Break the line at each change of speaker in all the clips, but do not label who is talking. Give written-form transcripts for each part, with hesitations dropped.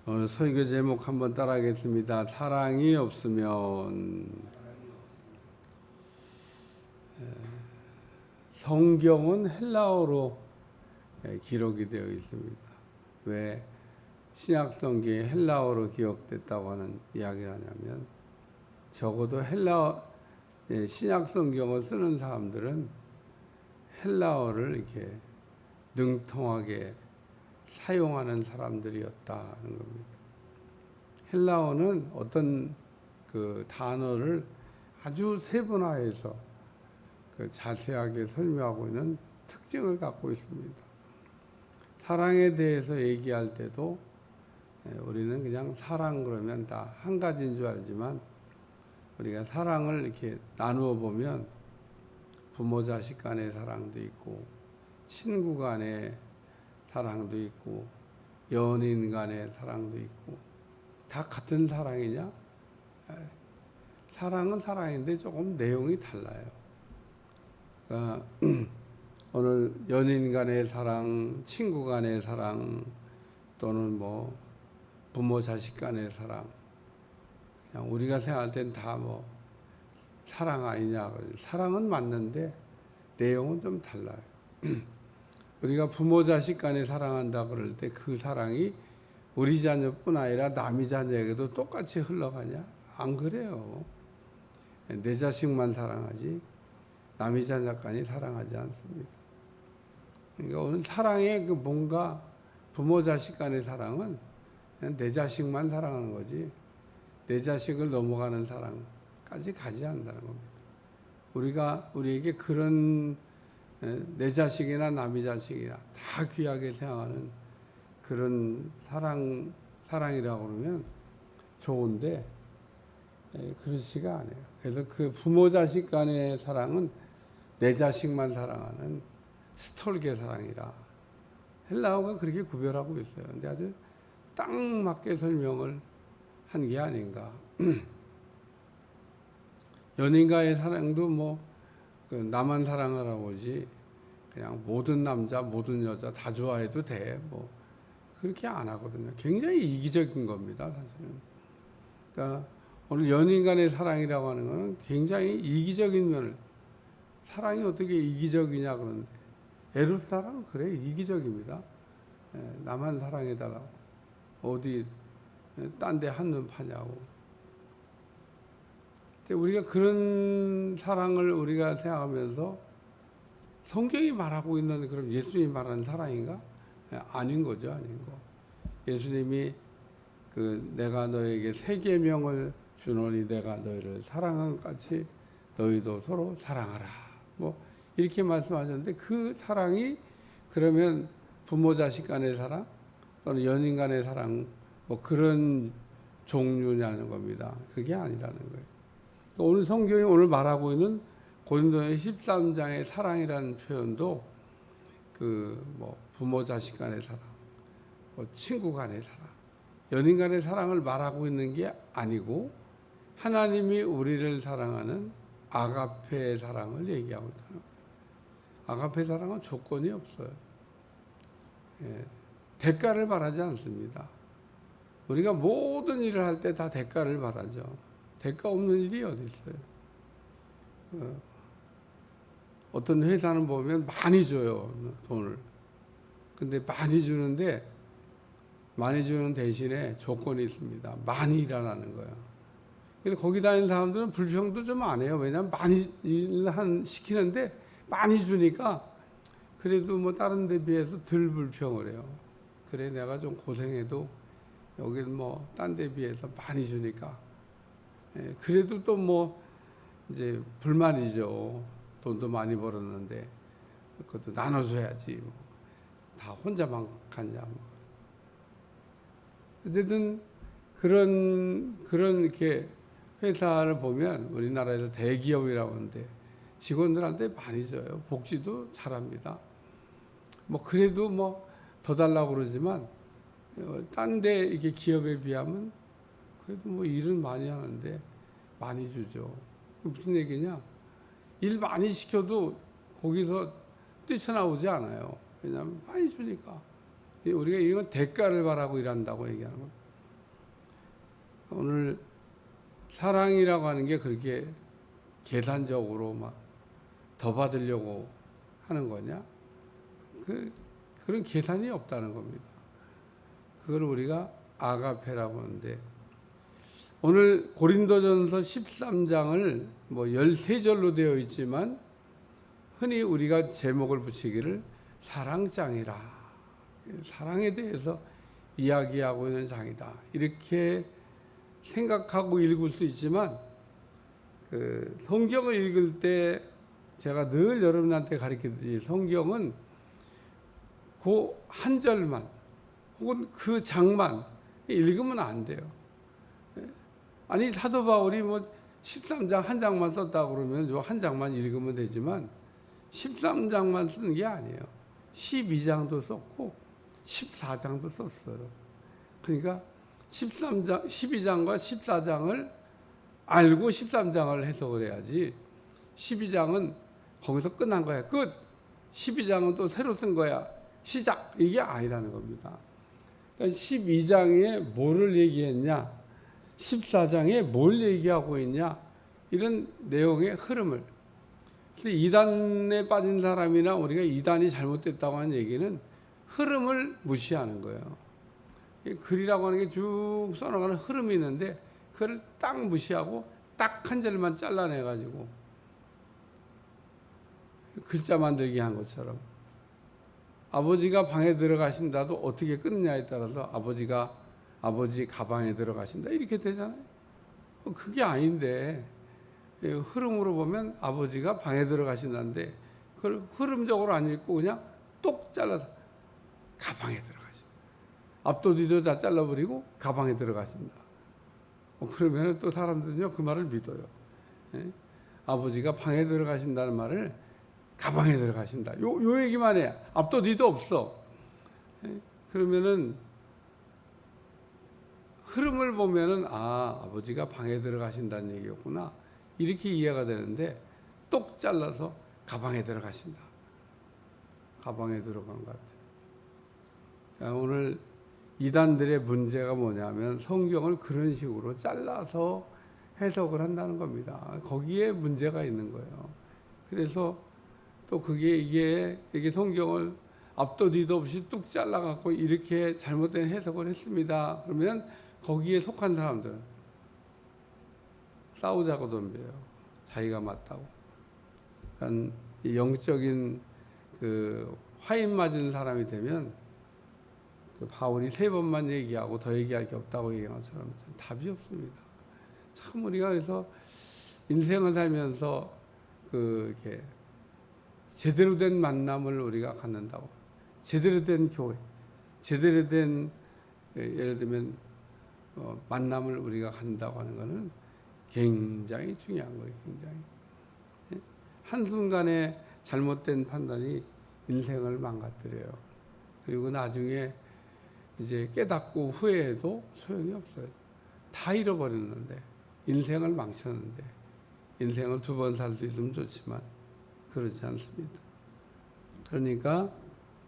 오늘 설교 제목 한번 따라하겠습니다. 사랑이 없으면. 성경은 헬라어로 기록이 되어 있습니다. 왜 신약 성경이 헬라어로 기록됐다고 하는 이야기를 하냐면, 적어도 신약 성경을 쓰는 사람들은 헬라어를 이렇게 능통하게 사용하는 사람들이었다는 겁니다. 헬라어는 어떤 그 단어를 아주 세분화해서 자세하게 설명하고 있는 특징을 갖고 있습니다. 사랑에 대해서 얘기할 때도 우리는 그냥 사랑 그러면 다 한 가지인 줄 알지만, 우리가 사랑을 이렇게 나누어 보면 부모 자식 간의 사랑도 있고, 친구 간의 사랑도 있고, 연인 간의 사랑도 있고, 다 같은 사랑이냐? 사랑은 사랑인데 조금 내용이 달라요. 그러니까 오늘 연인 간의 사랑, 친구 간의 사랑, 또는 뭐 부모 자식 간의 사랑, 그냥 우리가 생각할 땐 다 뭐 사랑 아니냐. 사랑은 맞는데 내용은 좀 달라요. 우리가 부모 자식 간에 사랑한다 그럴 때 그 사랑이 우리 자녀뿐 아니라 남의 자녀에게도 똑같이 흘러가냐? 안 그래요. 내 자식만 사랑하지 남의 자녀까지 사랑하지 않습니다. 그러니까 오늘 사랑의 그 뭔가 부모 자식 간의 사랑은 그냥 내 자식만 사랑하는 거지, 내 자식을 넘어가는 사랑까지 가지 않는다는 겁니다. 우리에게 그런 내 자식이나 남의 자식이나 다 귀하게 생각하는 그런 사랑이라고 그러면 좋은데, 그렇지가 않아요. 그래서 그 부모 자식 간의 사랑은 내 자식만 사랑하는 스톨게 사랑이라 헬라어가 그렇게 구별하고 있어요. 근데 아주 딱 맞게 설명을 한 게 아닌가. 연인과의 사랑도 뭐 나만 사랑하라고 하지, 그냥 모든 남자 모든 여자 다 좋아해도 돼, 뭐 그렇게 안 하거든요. 굉장히 이기적인 겁니다, 사실은. 그러니까 오늘 연인 간의 사랑이라고 하는 것은 굉장히 이기적인 면을, 사랑이 어떻게 이기적이냐 그러는데, 에로스 사랑은 그래, 이기적입니다. 나만 사랑해달라고 어디 딴 데 한눈 파냐고. 우리가 그런 사랑을 우리가 생각하면서 성경이 말하고 있는 그런 예수님이 말하는 사랑인가? 아닌 거죠, 아닌 거. 예수님이 내가 너에게 새 계명을 주노니 내가 너희를 사랑한 것 같이 너희도 서로 사랑하라, 뭐 이렇게 말씀하셨는데, 그 사랑이 그러면 부모 자식 간의 사랑 또는 연인 간의 사랑 뭐 그런 종류냐는 겁니다. 그게 아니라는 거예요. 오늘 성경이 오늘 말하고 있는 고린도서 13장의 사랑이라는 표현도 뭐 부모 자식 간의 사랑, 뭐 친구 간의 사랑, 연인 간의 사랑을 말하고 있는 게 아니고, 하나님이 우리를 사랑하는 아가페 사랑을 얘기하고 있다는 거예요. 아가페 사랑은 조건이 없어요. 대가를 바라지 않습니다. 우리가 모든 일을 할 때 다 대가를 바라죠. 대가 없는 일이 어디 있어요? 어떤 회사는 보면 많이 줘요, 돈을. 근데 많이 주는데, 많이 주는 대신에 조건이 있습니다. 많이 일하라는 거예요. 그래서 거기 다니는 사람들은 불평도 좀 안 해요. 왜냐하면 많이 시키는데 많이 주니까 그래도 뭐 다른 데 비해서 덜 불평을 해요. 그래, 내가 좀 고생해도 여기는 뭐 딴 데 비해서 많이 주니까. 그래도 또 뭐 이제 불만이죠. 돈도 많이 벌었는데 그것도 나눠줘야지. 뭐. 다 혼자만 갔냐. 뭐. 어쨌든 그런 이렇게 회사를 보면 우리나라에서 대기업이라고 하는데 직원들한테 많이 줘요. 복지도 잘합니다. 뭐 그래도 뭐 더 달라고 그러지만 딴 데 이렇게 기업에 비하면 그래도 뭐 일은 많이 하는데 많이 주죠. 무슨 얘기냐? 일 많이 시켜도 거기서 뛰쳐나오지 않아요. 왜냐하면 많이 주니까. 우리가 이건 대가를 바라고 일한다고 얘기하는 거예요. 오늘 사랑이라고 하는 게 그렇게 계산적으로 막 더 받으려고 하는 거냐? 그런 계산이 없다는 겁니다. 그걸 우리가 아가페라고 하는데, 오늘 고린도전서 13장을 뭐 13절로 되어 있지만 흔히 우리가 제목을 붙이기를 사랑장이라, 사랑에 대해서 이야기하고 있는 장이다, 이렇게 생각하고 읽을 수 있지만, 그 성경을 읽을 때 제가 늘 여러분한테 가르치듯이 성경은 그 한 절만 혹은 그 장만 읽으면 안 돼요. 아니 사도 바울이 뭐 13장 한 장만 썼다 그러면 요 한 장만 읽으면 되지만 13장만 쓰는 게 아니에요. 12장도 썼고 14장도 썼어요. 그러니까 13장, 12장과 14장을 알고 13장을 해석을 해야지, 12장은 거기서 끝난 거야, 끝. 12장은 또 새로 쓴 거야, 시작. 이게 아니라는 겁니다. 그러니까 12장에 뭐를 얘기했냐, 14장에 뭘 얘기하고 있냐, 이런 내용의 흐름을. 그래서 이단에 빠진 사람이나 우리가 이단이 잘못됐다고 하는 얘기는 흐름을 무시하는 거예요. 글이라고 하는 게 쭉 써나가는 흐름이 있는데 그걸 딱 무시하고 딱 한 절만 잘라내가지고 글자 만들기 한 것처럼, 아버지가 방에 들어가신다도 어떻게 끊느냐에 따라서 아버지 가방에 들어가신다 이렇게 되잖아요. 그게 아닌데, 흐름으로 보면 아버지가 방에 들어가신다는데 그걸 흐름적으로 안 읽고 그냥 똑 잘라서 가방에 들어가신다, 앞도 뒤도 다 잘라버리고 가방에 들어가신다. 그러면 또 사람들은요 그 말을 믿어요. 아버지가 방에 들어가신다는 말을 가방에 들어가신다, 요 얘기만 해. 앞도 뒤도 없어. 그러면은 흐름을 보면은 아버지가 방에 들어가신다는 얘기였구나, 이렇게 이해가 되는데 똑 잘라서 가방에 들어가신다, 가방에 들어간 것 같아요. 그러니까 오늘 이단들의 문제가 뭐냐면 성경을 그런 식으로 잘라서 해석을 한다는 겁니다. 거기에 문제가 있는 거예요. 그래서 또 이게 성경을 앞도 뒤도 없이 뚝 잘라갖고 이렇게 잘못된 해석을 했습니다. 그러면 거기에 속한 사람들은 싸우자고 덤벼요. 자기가 맞다고. 그러니까 영적인 그 화인 맞은 사람이 되면 그 바울이 3번만 얘기하고 더 얘기할 게 없다고 얘기한 것처럼 답이 없습니다. 참 우리가 그래서 인생을 살면서 이렇게 제대로 된 만남을 우리가 갖는다고, 제대로 된 교회, 제대로 된 예를 들면 만남을 우리가 갖는다고 하는 것은 굉장히 중요한 거예요. 굉장히 한순간에 잘못된 판단이 인생을 망가뜨려요. 그리고 나중에 이제 깨닫고 후회해도 소용이 없어요. 다 잃어버렸는데, 인생을 망쳤는데, 인생을 2번 살 수 있으면 좋지만 그렇지 않습니다. 그러니까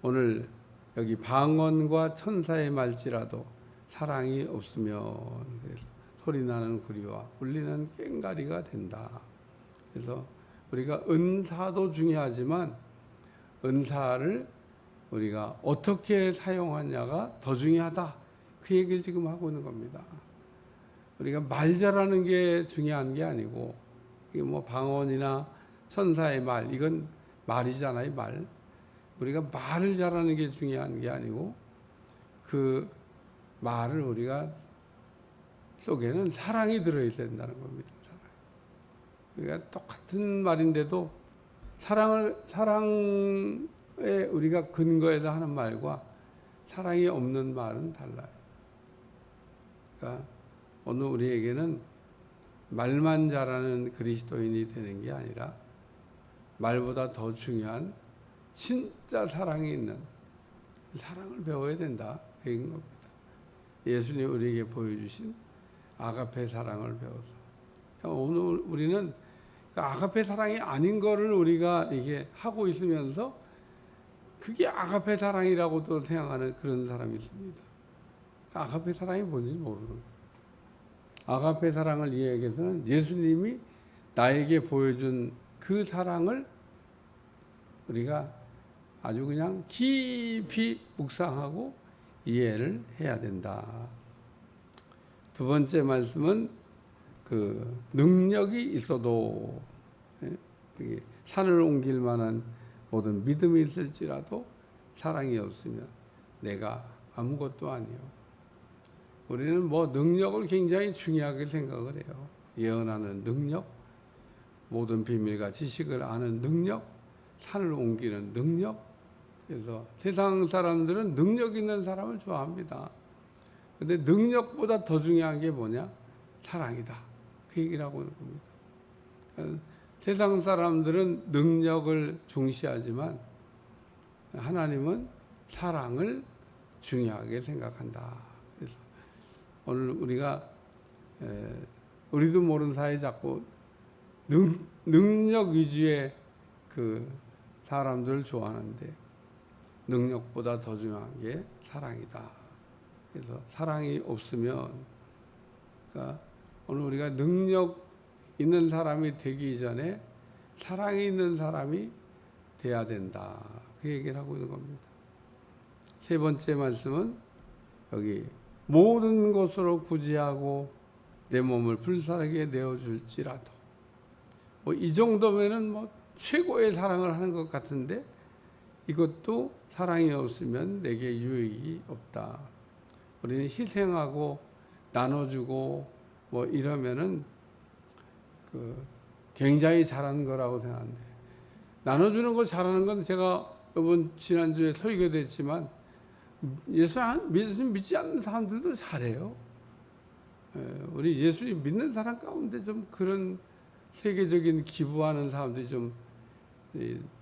오늘 여기 방언과 천사의 말지라도 사랑이 없으면, 그래서 소리나는 구리와 울리는 꽹가리가 된다. 그래서 우리가 은사도 중요하지만 은사를 우리가 어떻게 사용하냐가 더 중요하다, 그 얘기를 지금 하고 있는 겁니다. 우리가 말 잘하는 게 중요한 게 아니고, 이게 뭐 방언이나 천사의 말, 이건 말이잖아요, 말. 우리가 말을 잘하는 게 중요한 게 아니고 그 말을 우리가 속에는 사랑이 들어야 된다는 겁니다. 그러니까 똑같은 말인데도 사랑에 우리가 근거해서 하는 말과 사랑이 없는 말은 달라요. 그러니까 오늘 우리에게는 말만 잘하는 그리스도인이 되는 게 아니라 말보다 더 중요한 진짜 사랑이 있는 사랑을 배워야 된다, 그런 겁니다. 예수님이 우리에게 보여주신 아가페 사랑을 배워서, 오늘 우리는 그 아가페 사랑이 아닌 거를 우리가 이게 하고 있으면서 그게 아가페 사랑이라고도 생각하는 그런 사람이 있습니다. 아가페 사랑이 뭔지 모르는 거예요. 아가페 사랑을 이야기해서는 예수님이 나에게 보여준 그 사랑을 우리가 아주 그냥 깊이 묵상하고 이해를 해야 된다. 두 번째 말씀은 그 능력이 있어도 산을 옮길 만한 모든 믿음이 있을지라도 사랑이 없으면 내가 아무것도 아니요. 우리는 뭐 능력을 굉장히 중요하게 생각을 해요. 예언하는 능력, 모든 비밀과 지식을 아는 능력, 산을 옮기는 능력. 그래서 세상 사람들은 능력 있는 사람을 좋아합니다. 근데 능력보다 더 중요한 게 뭐냐? 사랑이다. 그 얘기를 하고 있는 겁니다. 세상 사람들은 능력을 중시하지만 하나님은 사랑을 중요하게 생각한다. 그래서 오늘 우리도 모르는 사이에 자꾸 능력 위주의 그 사람들을 좋아하는데 능력보다 더 중요한 게 사랑이다. 그래서 사랑이 없으면, 그러니까 오늘 우리가 능력 있는 사람이 되기 전에 사랑이 있는 사람이 돼야 된다. 그 얘기를 하고 있는 겁니다. 세 번째 말씀은 여기 모든 것으로 구제하고 내 몸을 불사르게 내어줄지라도, 뭐 이 정도면은 뭐 최고의 사랑을 하는 것 같은데 이것도 사랑이 없으면 내게 유익이 없다. 우리는 희생하고 나눠주고 뭐 이러면은 그 굉장히 잘하는 거라고 생각하는데, 나눠주는 거 잘하는 건 제가 이번 지난주에 설교됐지만 예수님 믿지 않는 사람들도 잘해요. 우리 예수님 믿는 사람 가운데 좀 그런 세계적인 기부하는 사람들이 좀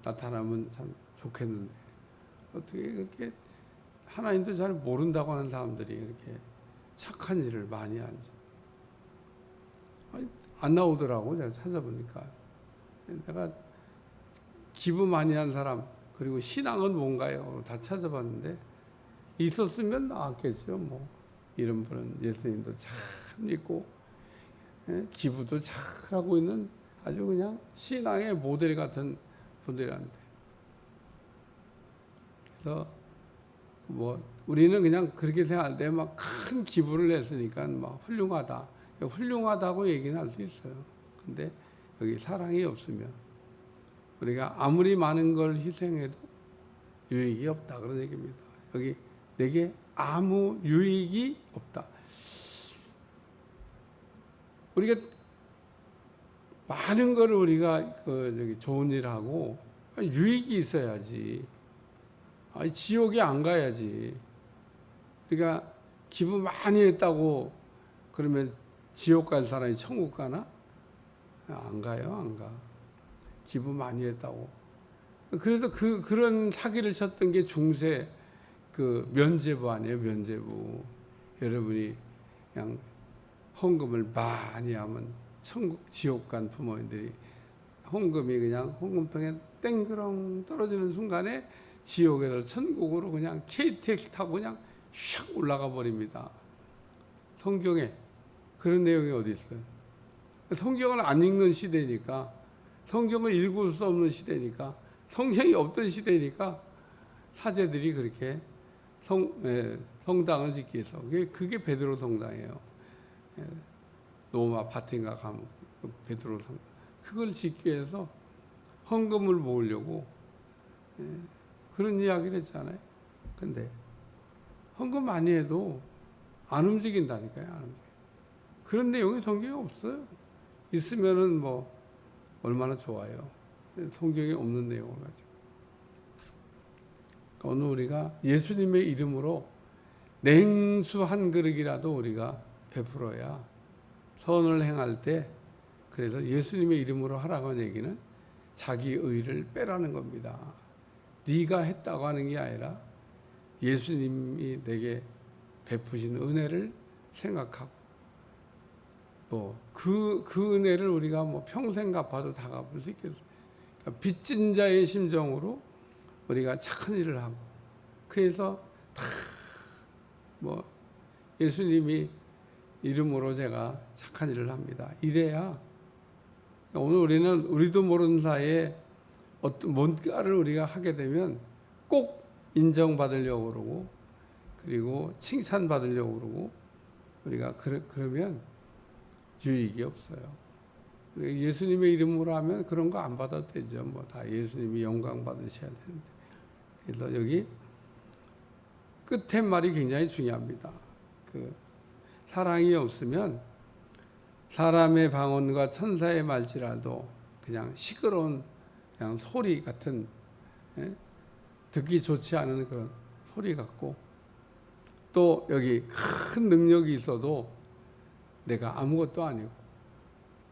나타나면 참 좋겠는데, 어떻게 그렇게 하나님도 잘 모른다고 하는 사람들이 이렇게 착한 일을 많이 하지? 안 나오더라고. 제가 찾아보니까. 내가 기부 많이 한 사람, 그리고 신앙은 뭔가요? 다 찾아봤는데 있었으면 나왔겠죠. 뭐 이런 분은 예수님도 참 믿고 기부도 잘 하고 있는 아주 그냥 신앙의 모델 같은 분들이란데. 그래서 뭐 우리는 그냥 그렇게 생각할 때 막 큰 기부를 했으니까 막 훌륭하다. 훌륭하다고 얘기는 할 수 있어요. 근데 여기 사랑이 없으면 우리가 아무리 많은 걸 희생해도 유익이 없다. 그런 얘기입니다. 여기 내게 아무 유익이 없다. 우리가 많은 걸 우리가 좋은 일 하고 유익이 있어야지. 지옥에 안 가야지. 그러니까 기부 많이 했다고 그러면 지옥 갈 사람이 천국 가나? 안 가요, 안 가. 기부 많이 했다고. 그래서 그런 사기를 쳤던 게 중세 그 면죄부 아니에요, 면죄부. 여러분이 그냥 헌금을 많이 하면 천국, 지옥 간 부모님들이 헌금이 그냥 헌금통에 땡그렁 떨어지는 순간에 지옥에서 천국으로 그냥 KTX 타고 그냥 샥 올라가 버립니다. 성경에 그런 내용이 어디 있어요? 성경을 안 읽는 시대니까, 성경을 읽을 수 없는 시대니까, 성경이 없던 시대니까 사제들이 그렇게 성당을 짓기 위해서, 그게 베드로 성당이에요. 로마 바틴가 가면 베드로 성당, 그걸 짓기 위해서 헌금을 모으려고 그런 이야기를 했잖아요. 근데 헌금 많이 해도 안 움직인다니까요. 안 움직여요. 그런 내용이 성경에 없어요. 있으면은 뭐 얼마나 좋아요. 성경에 없는 내용을 가지고. 오늘 우리가 예수님의 이름으로 냉수 한 그릇이라도 우리가 베풀어야 선을 행할 때, 그래서 예수님의 이름으로 하라고 하는 얘기는 자기 의를 빼라는 겁니다. 네가 했다고 하는 게 아니라 예수님이 내게 베푸신 은혜를 생각하고, 또 그 은혜를 우리가 뭐 평생 갚아도 다 갚을 수 있겠어요. 그러니까 빚진 자의 심정으로 우리가 착한 일을 하고, 그래서 다 뭐 예수님이 이름으로 제가 착한 일을 합니다. 이래야 오늘 우리도 모르는 사이에 어떤 뭔가를 우리가 하게 되면 꼭 인정받으려고 그러고, 그리고 칭찬받으려고 그러고, 우리가 그러면 유익이 없어요. 예수님의 이름으로 하면 그런 거 안 받아도 되죠. 뭐 다 예수님이 영광 받으셔야 되는데. 그래서 여기 끝에 말이 굉장히 중요합니다. 사랑이 없으면 사람의 방언과 천사의 말지라도 그냥 시끄러운 그냥 소리 같은, 듣기 좋지 않은 그런 소리 같고, 또 여기 큰 능력이 있어도 내가 아무것도 아니고,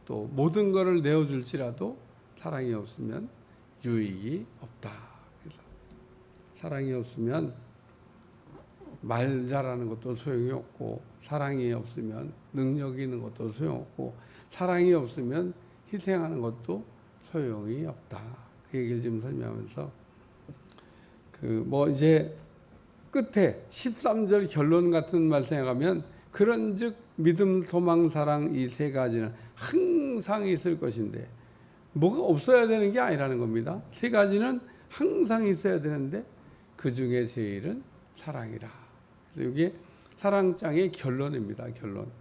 또 모든 것을 내어줄지라도 사랑이 없으면 유익이 없다. 그래서 사랑이 없으면 말 잘하는 것도 소용이 없고, 사랑이 없으면 능력이 있는 것도 소용없고, 사랑이 없으면 희생하는 것도 소용이 없다. 그 얘기를 지금 설명하면서 이제 끝에 13절 결론 같은 말 생각하면, 그런즉 믿음, 소망, 사랑 이 세 가지는 항상 있을 것인데, 뭐가 없어야 되는 게 아니라는 겁니다. 세 가지는 항상 있어야 되는데 그 중에 제일은 사랑이라. 그래서 이게 사랑장의 결론입니다. 결론.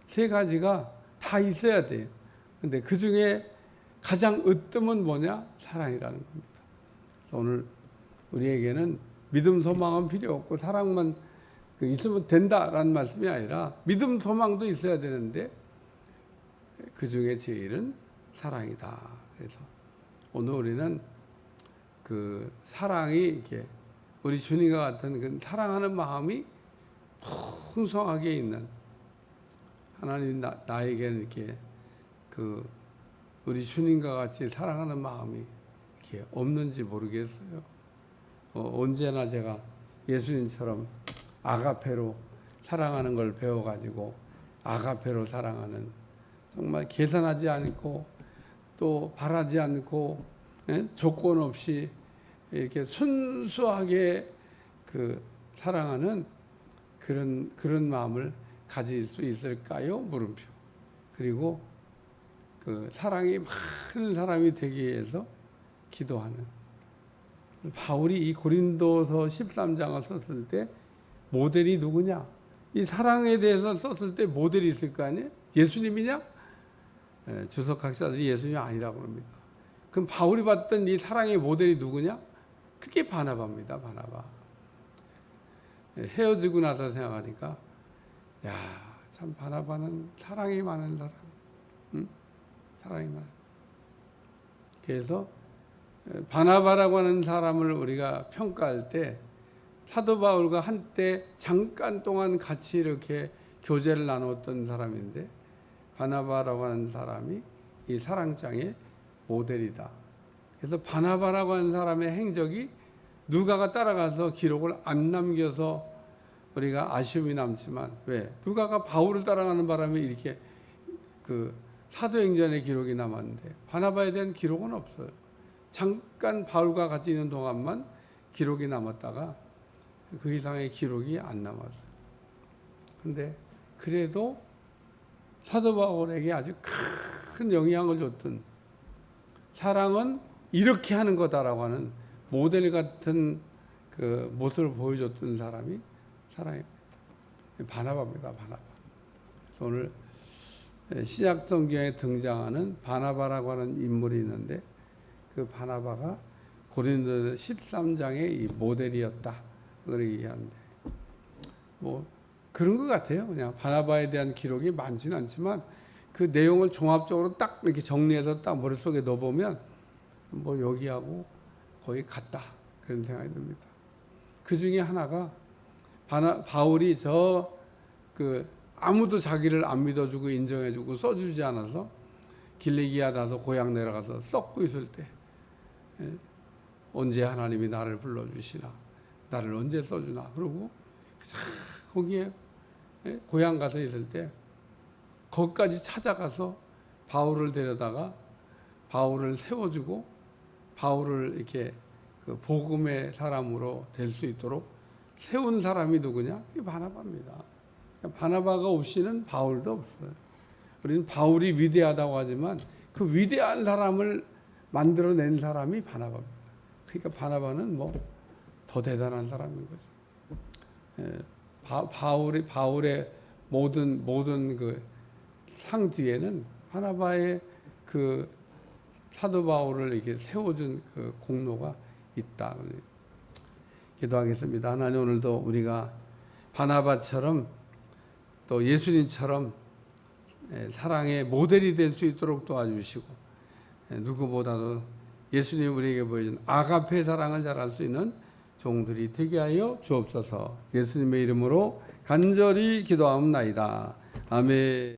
세 가지가 다 있어야 돼요. 근데 그 중에 가장 으뜸은 뭐냐? 사랑이라는 겁니다. 오늘 우리에게는 믿음, 소망은 필요 없고 사랑만 있으면 된다라는 말씀이 아니라, 믿음, 소망도 있어야 되는데 그 중에 제일은 사랑이다. 그래서 오늘 우리는 그 사랑이 이렇게 우리 주님과 같은 그 사랑하는 마음이 풍성하게 있는 하나님, 나에게는 이렇게 우리 주님과 같이 사랑하는 마음이 이렇게 없는지 모르겠어요. 언제나 제가 예수님처럼 아가페로 사랑하는 걸 배워가지고 아가페로 사랑하는, 정말 계산하지 않고 또 바라지 않고 조건 없이 이렇게 순수하게 사랑하는 그런 마음을 가질 수 있을까요? 물음표. 그리고 사랑이 많은 사람이 되기 위해서 기도하는. 바울이 이 고린도서 13장을 썼을 때 모델이 누구냐? 이 사랑에 대해서 썼을 때 모델이 있을 거 아니에요? 예수님이냐? 주석학자들이 예수님이 아니라고 합니다. 그럼 바울이 봤던 이 사랑의 모델이 누구냐? 그게 바나바입니다. 바나바. 헤어지고 나서 생각하니까, 참 바나바는 사랑이 많은 사람. 응? 사랑이 많아. 그래서 바나바라고 하는 사람을 우리가 평가할 때, 사도 바울과 한때 잠깐 동안 같이 이렇게 교제를 나눴던 사람인데, 바나바라고 하는 사람이 이 사랑장의 모델이다. 그래서 바나바라고 하는 사람의 행적이 누가가 따라가서 기록을 안 남겨서 우리가 아쉬움이 남지만, 왜? 누가가 바울을 따라가는 바람에 이렇게 사도행전의 기록이 남았는데 바나바에 대한 기록은 없어요. 잠깐 바울과 같이 있는 동안만 기록이 남았다가 그 이상의 기록이 안 남았어요. 근데 그래도 사도 바울에게 아주 큰 영향을 줬던, 사랑은 이렇게 하는 거다라고 하는 모델 같은 모습을 보여줬던 사람이 사랑입니다. 바나바입니다. 바나바. 그래서 오늘 신약 성경에 등장하는 바나바라고 하는 인물이 있는데, 그 바나바가 고린도서 13장의 이 모델이었다. 그걸 얘기하는데, 그런 것 같아요. 그냥 바나바에 대한 기록이 많지는 않지만 그 내용을 종합적으로 딱 이렇게 정리해서 딱 머릿속에 넣어보면 여기하고 거의 같다. 그런 생각이 듭니다. 그 중에 하나가 바울이 아무도 자기를 안 믿어주고 인정해주고 써주지 않아서 길리기아 가서 고향 내려가서 썩고 있을 때, 언제 하나님이 나를 불러주시나, 나를 언제 써주나, 그러고 거기에 고향 가서 있을 때 거기까지 찾아가서 바울을 데려다가 바울을 세워주고 바울을 이렇게 복음의 사람으로 될 수 있도록 세운 사람이 누구냐? 이 바나바입니다. 바나바가 없이는 바울도 없어요. 우리는 바울이 위대하다고 하지만 그 위대한 사람을 만들어낸 사람이 바나바입니다. 그러니까 바나바는 뭐 더 대단한 사람인 거죠. 바울의 모든 그 상 뒤에는 바나바의 그 사도 바울을 이렇게 세워준 그 공로가 있다. 기도하겠습니다. 하나님, 오늘도 우리가 바나바처럼 또 예수님처럼 사랑의 모델이 될 수 있도록 도와주시고, 누구보다도 예수님 우리에게 보여준 아가페 사랑을 잘할 수 있는 종들이 되게 하여 주옵소서. 예수님의 이름으로 간절히 기도하옵나이다. 아멘.